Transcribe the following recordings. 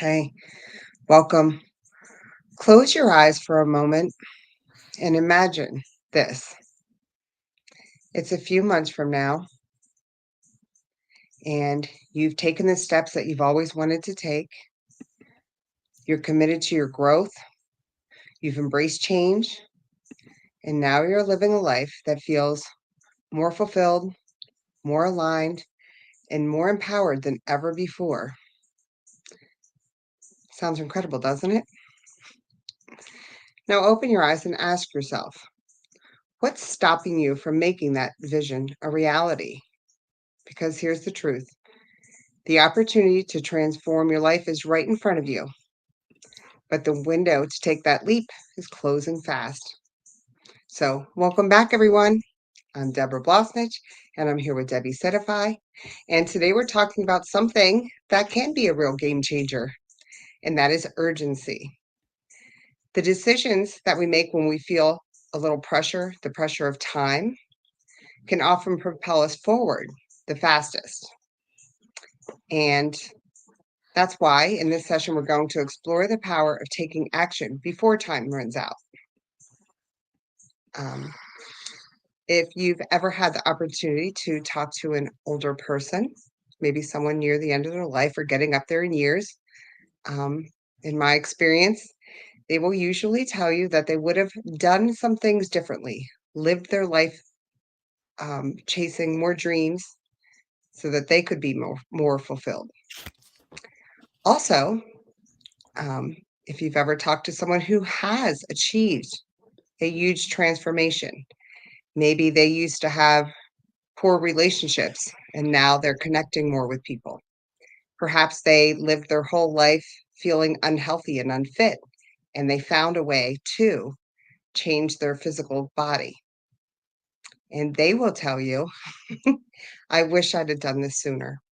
Hey, welcome. Close your eyes for a moment and imagine this. It's a few months from now, and you've taken the steps that you've always wanted to take. You're committed to your growth, you've embraced change, and now you're living a life that feels more fulfilled, more aligned, and more empowered than ever before. Sounds incredible, doesn't it? Now open your eyes and ask yourself, what's stopping you from making that vision a reality? Because here's the truth. The opportunity to transform your life is right in front of you, but the window to take that leap is closing fast. So, welcome back, everyone. I'm Deborah Blosnich, and I'm here with Debbie Sedify. And today we're talking about something that can be a real game changer, and that is urgency. The decisions that we make when we feel a little pressure, the pressure of time, can often propel us forward the fastest. And that's why in this session, we're going to explore the power of taking action before time runs out. Um, if you've ever had the opportunity to talk to an older person, maybe someone near the end of their life or getting up there in years, um, in my experience, they will usually tell you that they would have done some things differently, lived their life chasing more dreams so that they could be more fulfilled. Also, um, if you've ever talked to someone who has achieved a huge transformation. Maybe they used to have poor relationships and now they're connecting more with people. Perhaps they lived their whole life feeling unhealthy and unfit, and they found a way to change their physical body. And they will tell you, I wish I'd have done this sooner.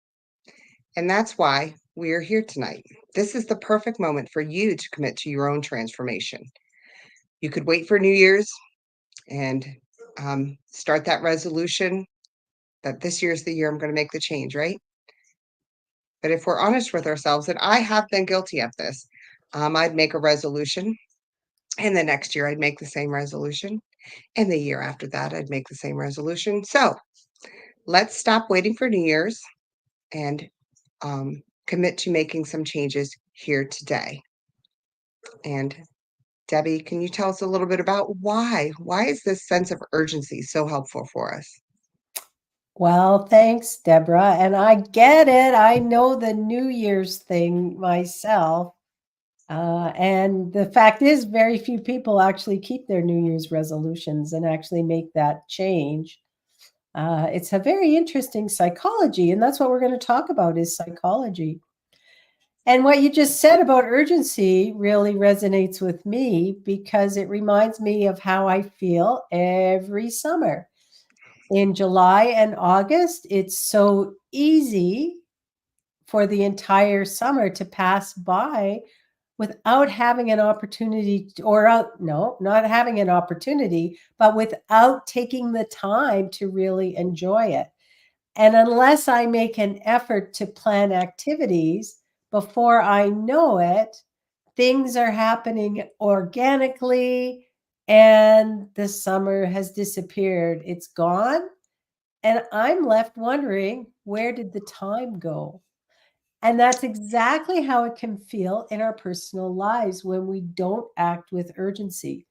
And that's why we are here tonight. This is the perfect moment for you to commit to your own transformation. You could wait for New Year's and start that resolution that this year's the year I'm going to make the change, right? But if we're honest with ourselves, and I have been guilty of this, I'd make a resolution, and the next year I'd make the same resolution, and the year after that I'd make the same resolution. So let's stop waiting for New Year's and commit to making some changes here today. And Debbie, can you tell us a little bit about why? Why is this sense of urgency so helpful for us? Well, thanks, Deborah. And I get it. I know the New Year's thing myself. And the fact is, very few people actually keep their New Year's resolutions and actually make that change. It's a very interesting psychology, and that's what we're going to talk about is psychology. And what you just said about urgency really resonates with me because it reminds me of how I feel every summer in July and August. It's so easy for the entire summer to pass by without having an opportunity no, not having an opportunity, but without taking the time to really enjoy it. And unless I make an effort to plan activities before I know it, things are happening organically and the summer has disappeared. It's gone and I'm left wondering, where did the time go? And that's exactly how it can feel in our personal lives when we don't act with urgency.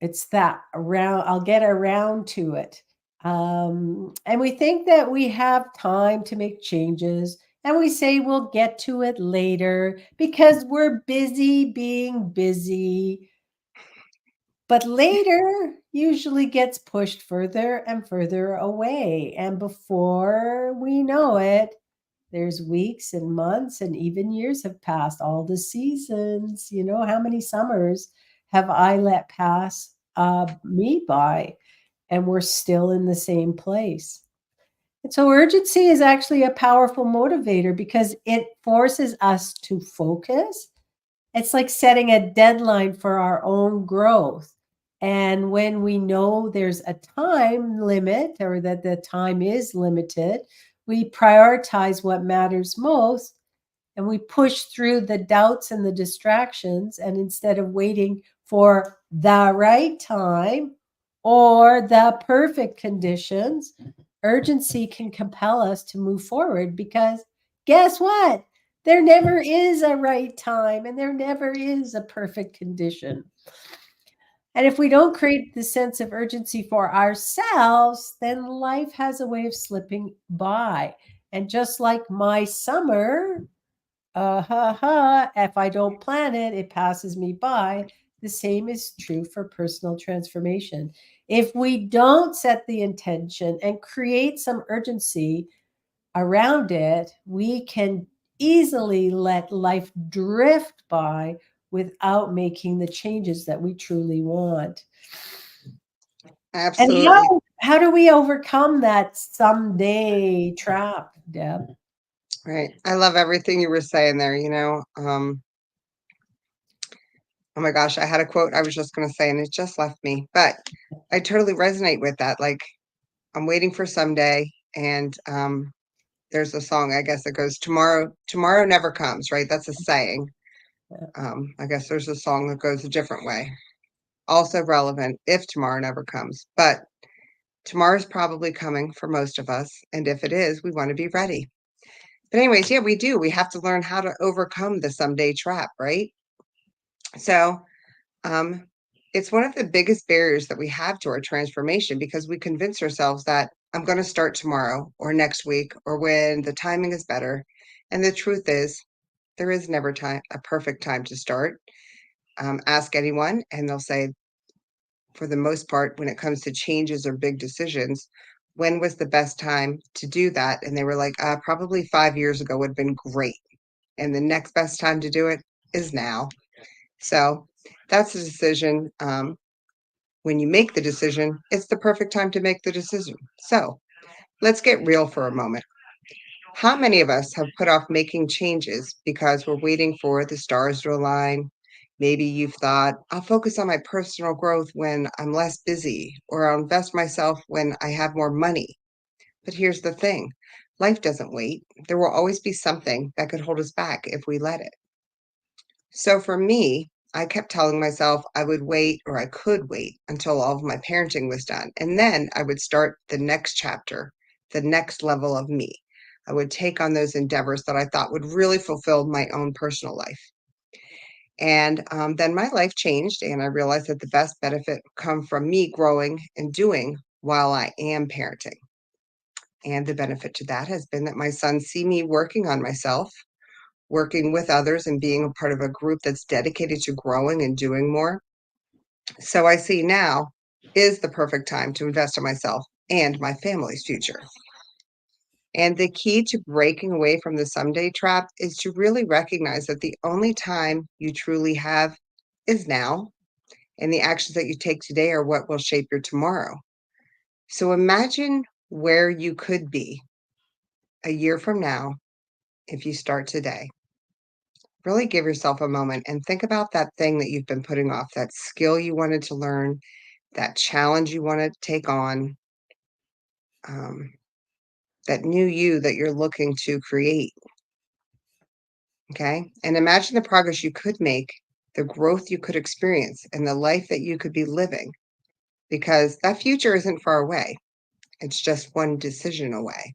It's that around, I'll get around to it. And we think that we have time to make changes. And we say we'll get to it later because we're busy being busy. But later usually gets pushed further and further away. And before we know it, there's weeks and months and even years have passed. All the seasons, how many summers have I let pass me by? And we're still in the same place. And so urgency is actually a powerful motivator because it forces us to focus. It's like setting a deadline for our own growth. And when we know there's a time limit or that the time is limited, we prioritize what matters most and we push through the doubts and the distractions. And instead of waiting for the right time or the perfect conditions, urgency can compel us to move forward because guess what? There never is a right time and there never is a perfect condition. And if we don't create the sense of urgency for ourselves, then life has a way of slipping by. And just like my summer, if I don't plan it, it passes me by. The same is true for personal transformation. If we don't set the intention and create some urgency around it, we can easily let life drift by without making the changes that we truly want. And Absolutely. how do we overcome that someday trap, Deb? Right. I love everything you were saying there, you know. Oh my gosh, I had a quote I was just going to say and it just left me. But I totally resonate with that. Like I'm waiting for someday and there's a song I guess that goes tomorrow never comes, right? That's a saying. I guess there's a song that goes a different way. Also relevant if tomorrow never comes. But tomorrow's probably coming for most of us, and if it is, we want to be ready. But anyways, yeah, we do. We have to learn how to overcome the someday trap, right? So, um, it's one of the biggest barriers that we have to our transformation because we convince ourselves that I'm going to start tomorrow or next week or when the timing is better. And the truth is, there is never a perfect time to start. Ask anyone, and they'll say, for the most part, when it comes to changes or big decisions, when was the best time to do that? And they were like, probably 5 years ago would have been great. And the next best time to do it is now. So that's a decision. When you make the decision, it's the perfect time to make the decision. So let's get real for a moment. How many of us have put off making changes because we're waiting for the stars to align? Maybe you've thought, I'll focus on my personal growth when I'm less busy, or I'll invest myself when I have more money. But here's the thing, life doesn't wait. There will always be something that could hold us back if we let it. So for me, I kept telling myself I would wait or I could wait until all of my parenting was done. And then I would start the next chapter, the next level of me. I would take on those endeavors that I thought would really fulfill my own personal life. And then my life changed, and I realized that the best benefit come from me growing and doing while I am parenting. And the benefit to that has been that my sons see me working on myself, working with others, and being a part of a group that's dedicated to growing and doing more. So I see now is the perfect time to invest in myself and my family's future. And the key to breaking away from the someday trap is to really recognize that the only time you truly have is now, and the actions that you take today are what will shape your tomorrow. So imagine where you could be a year from now if you start today. Really give yourself a moment and think about that thing that you've been putting off, that skill you wanted to learn, that challenge you want to take on, um, that new you that you're looking to create. Okay. And imagine the progress you could make, the growth you could experience, and the life that you could be living, because that future isn't far away. It's just one decision away.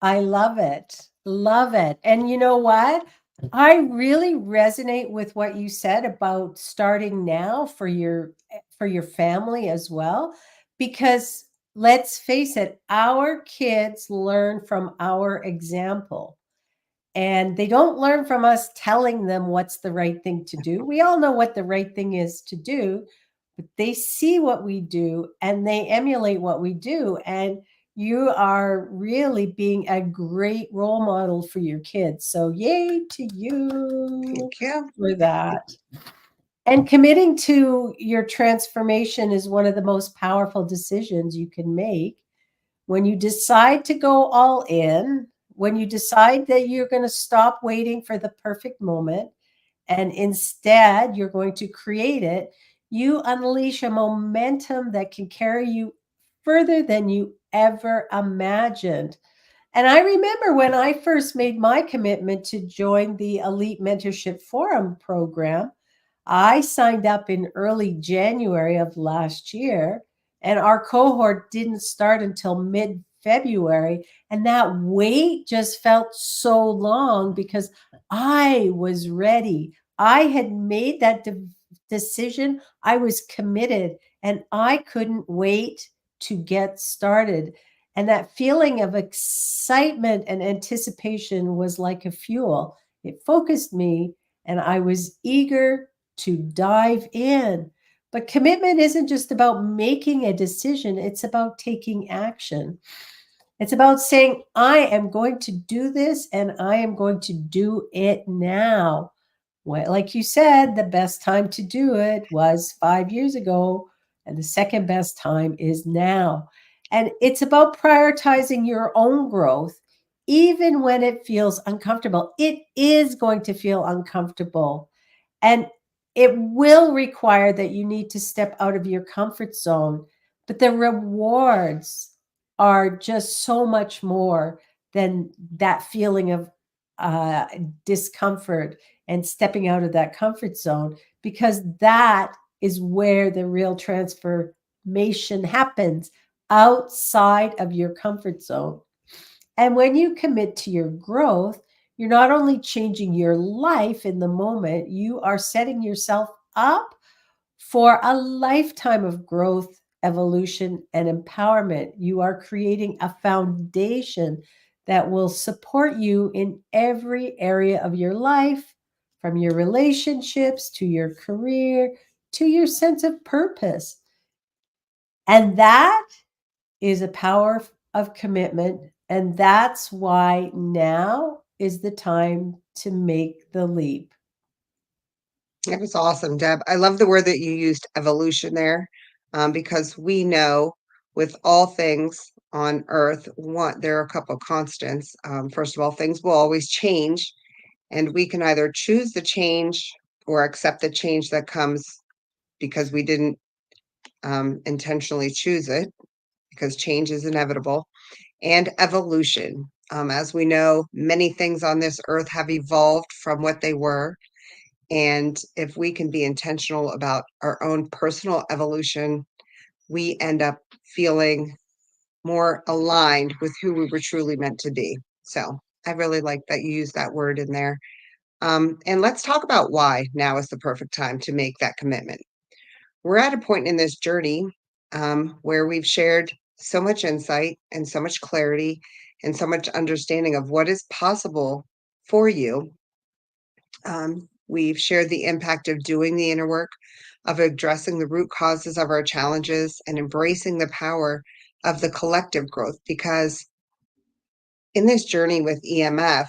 I love it. Love it. And you know what? I really resonate with what you said about starting now for your family as well, because let's face it, our kids learn from our example. And they don't learn from us telling them what's the right thing to do. We all know what the right thing is to do, but they see what we do and they emulate what we do. And you are really being a great role model for your kids. So, yay to you Thank you. for that. And committing to your transformation is one of the most powerful decisions you can make. When you decide to go all in, when you decide that you're going to stop waiting for the perfect moment and instead you're going to create it, you unleash a momentum that can carry you further than you ever imagined. And I remember when I first made my commitment to join the Elite Mentorship Forum program, I signed up in early January of last year, and our cohort didn't start until mid February. And that wait just felt so long because I was ready. I had made that decision, I was committed, and I couldn't wait to get started. And that feeling of excitement and anticipation was like a fuel. It focused me, and I was eager to dive in. But commitment isn't just about making a decision, it's about taking action. It's about saying, I am going to do this and I am going to do it now. Well, like you said, the best time to do it was 5 years ago, and the second best time is now. And it's about prioritizing your own growth, even when it feels uncomfortable. It is going to feel uncomfortable, and it will require that you need to step out of your comfort zone. But the rewards are just so much more than that feeling of uh, discomfort and stepping out of that comfort zone, because that is where the real transformation happens, outside of your comfort zone. And when you commit to your growth, you're not only changing your life in the moment, you are setting yourself up for a lifetime of growth, evolution, and empowerment. You are creating a foundation that will support you in every area of your life, from your relationships to your career to your sense of purpose. And that is a power of commitment. And that's why now is the time to make the leap. That was awesome, Deb. I love the word that you used, evolution, there, because we know with all things on earth, there are a couple of constants. First of all, things will always change, and we can either choose the change or accept the change that comes because we didn't intentionally choose it, because change is inevitable. And evolution. As we know, many things on this earth have evolved from what they were. And if we can be intentional about our own personal evolution, we end up feeling more aligned with who we were truly meant to be. So I really like that you used that word in there. And let's talk about why now is the perfect time to make that commitment. We're at a point in this journey where we've shared so much insight and so much clarity and so much understanding of what is possible for you. We've shared the impact of doing the inner work, of addressing the root causes of our challenges, and embracing the power of the collective growth. Because in this journey with EMF,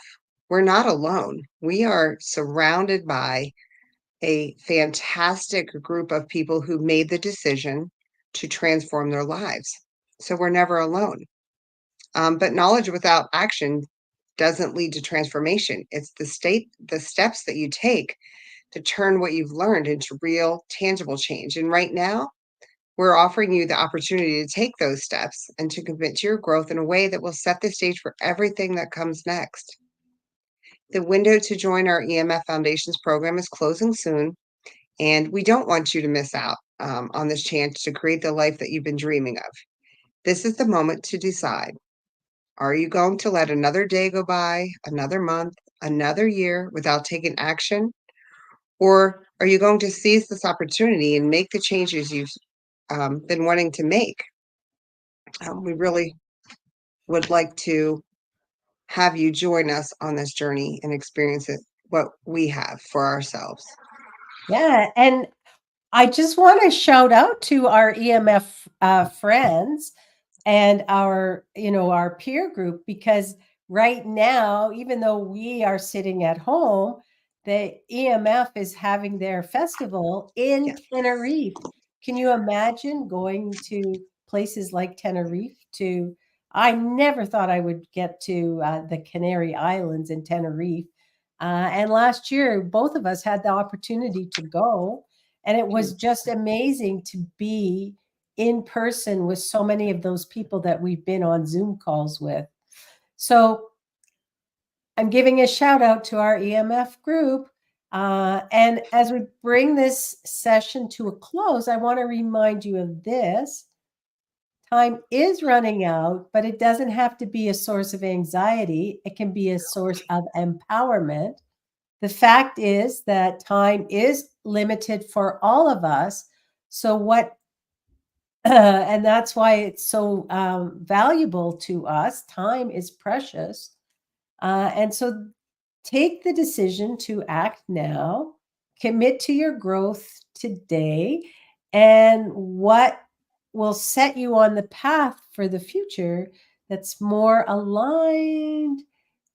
we're not alone. We are surrounded by a fantastic group of people who made the decision to transform their lives. So we're never alone. But knowledge without action doesn't lead to transformation. It's the steps that you take to turn what you've learned into real, tangible change. And right now, we're offering you the opportunity to take those steps and to commit to your growth in a way that will set the stage for everything that comes next. The window to join our EMF Foundations program is closing soon, and we don't want you to miss out on this chance to create the life that you've been dreaming of. This is the moment to decide. Are you going to let another day go by, another month, another year without taking action? Or are you going to seize this opportunity and make the changes you've been wanting to make? We really would like to have you join us on this journey and experience it, what we have for ourselves. Yeah. And I just want to shout out to our EMF friends and our, our peer group, because right now, even though we are sitting at home, the EMF is having their festival in Yeah. Tenerife. Can you imagine going to places like Tenerife? To I never thought I would get to the Canary Islands in Tenerife. And last year, both of us had the opportunity to go, and it was just amazing to be in person with so many of those people that we've been on Zoom calls with. So I'm giving a shout out to our EMF group. And as we bring this session to a close, I want to remind you of this. Time is running out, but it doesn't have to be a source of anxiety. It can be a source of empowerment. The fact is that time is limited for all of us. So, what, and that's why it's so valuable to us. Time is precious. And so, take the decision to act now, commit to your growth today, and what will set you on the path for the future that's more aligned,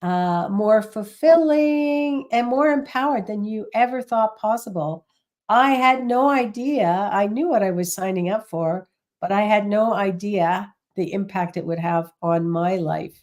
more fulfilling, and more empowered than you ever thought possible. I had no idea. I knew what I was signing up for, but I had no idea the impact it would have on my life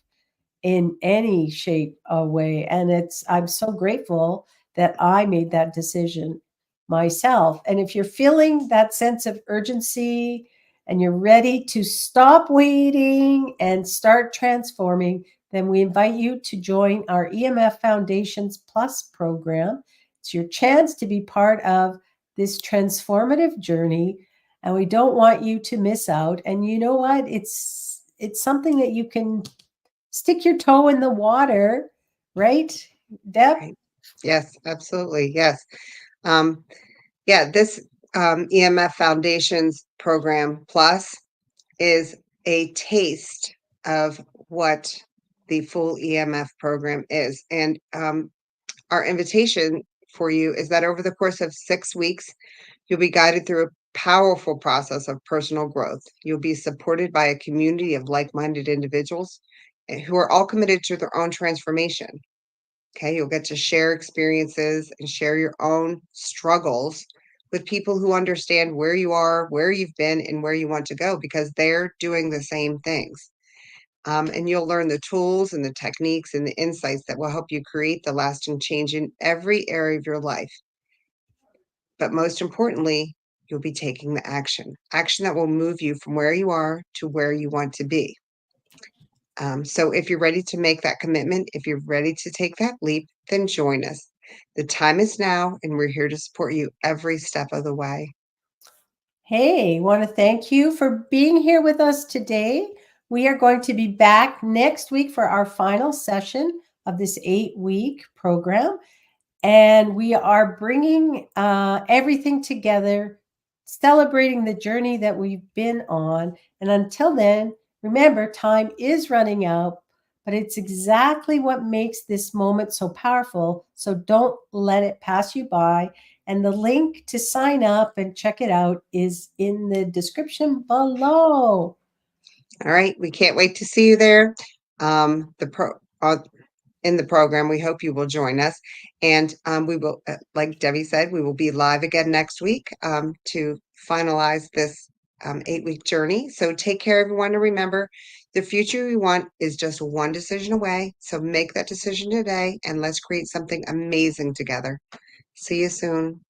in any shape or way. And I'm so grateful that I made that decision myself. And if you're feeling that sense of urgency and you're ready to stop waiting and start transforming, then we invite you to join our EMF Foundations Plus program. It's your chance to be part of this transformative journey, and we don't want you to miss out. And you know what? It's something that you can stick your toe in the water, right, Deb? Right. Yes, absolutely. Yes. Um, yeah, this EMF Foundations Program Plus is a taste of what the full EMF program is. And our invitation for you is that over the course of 6 weeks, you'll be guided through a powerful process of personal growth. You'll be supported by a community of like minded individuals who are all committed to their own transformation. Okay, you'll get to share experiences and share your own struggles with people who understand where you are, where you've been, and where you want to go because they're doing the same things. And you'll learn the tools and the techniques and the insights that will help you create the lasting change in every area of your life. But most importantly, you'll be taking the action that will move you from where you are to where you want to be. So if you're ready to make that commitment, if you're ready to take that leap, then join us. The time is now, and we're here to support you every step of the way. Hey, want to thank you for being here with us today. We are going to be back next week for our final session of this 8-week program. And we are bringing everything together, celebrating the journey that we've been on. And until then, remember, time is running out, but it's exactly what makes this moment so powerful. So don't let it pass you by. And the link to sign up and check it out is in the description below. All right, we can't wait to see you there. The pro in the program. We hope you will join us. And we will, like Debbie said, we will be live again next week to finalize this 8-week journey. So take care, everyone. And remember, the future you want is just one decision away. So make that decision today and let's create something amazing together. See you soon.